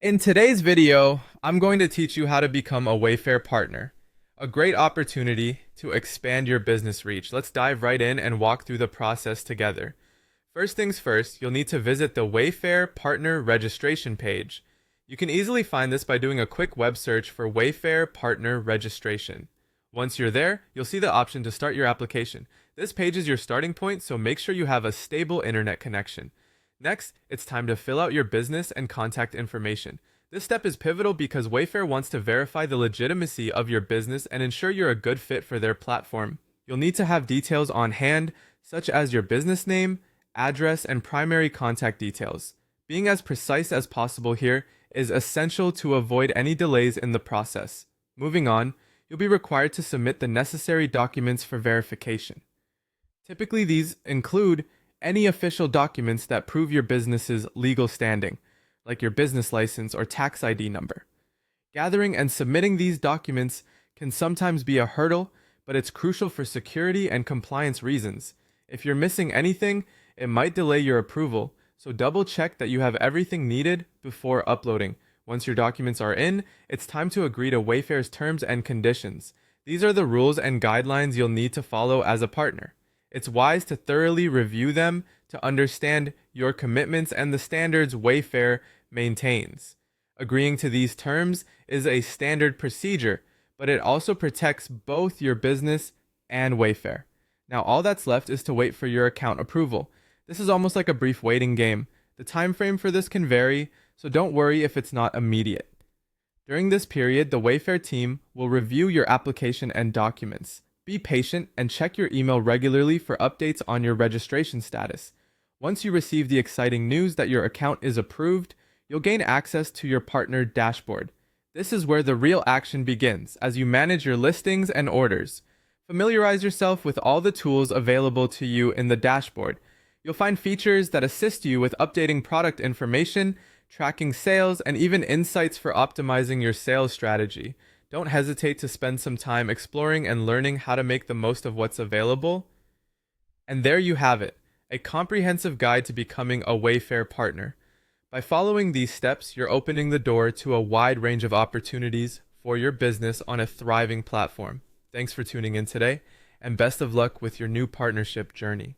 In today's video, I'm going to teach you how to become a Wayfair partner. A great opportunity to expand your business reach. Let's dive right in and walk through the process together. First things first, you'll need to visit the Wayfair Partner Registration page. You can easily find this by doing a quick web search for Wayfair Partner Registration. Once you're there, you'll see the option to start your application. This page is your starting point, so make sure you have a stable internet connection. Next, it's time to fill out your business and contact information. This step is pivotal because Wayfair wants to verify the legitimacy of your business and ensure you're a good fit for their platform. You'll need to have details on hand, such as your business name, address, and primary contact details. Being as precise as possible here is essential to avoid any delays in the process. Moving on, you'll be required to submit the necessary documents for verification. Typically, these include any official documents that prove your business's legal standing, like your business license or tax ID number. Gathering and submitting these documents can sometimes be a hurdle, but it's crucial for security and compliance reasons. If you're missing anything, it might delay your approval, so double check that you have everything needed before uploading. Once your documents are in, it's time to agree to Wayfair's terms and conditions. These are the rules and guidelines you'll need to follow as a partner. It's wise to thoroughly review them to understand your commitments and the standards Wayfair maintains. Agreeing to these terms is a standard procedure, but it also protects both your business and Wayfair. Now, all that's left is to wait for your account approval. This is almost like a brief waiting game. The time frame for this can vary, so don't worry if it's not immediate. During this period, the Wayfair team will review your application and documents. Be patient and check your email regularly for updates on your registration status. Once you receive the exciting news that your account is approved, you'll gain access to your partner dashboard. This is where the real action begins as you manage your listings and orders. Familiarize yourself with all the tools available to you in the dashboard. You'll find features that assist you with updating product information, tracking sales, and even insights for optimizing your sales strategy. Don't hesitate to spend some time exploring and learning how to make the most of what's available. And there you have it, a comprehensive guide to becoming a Wayfair partner. By following these steps, you're opening the door to a wide range of opportunities for your business on a thriving platform. Thanks for tuning in today, and best of luck with your new partnership journey.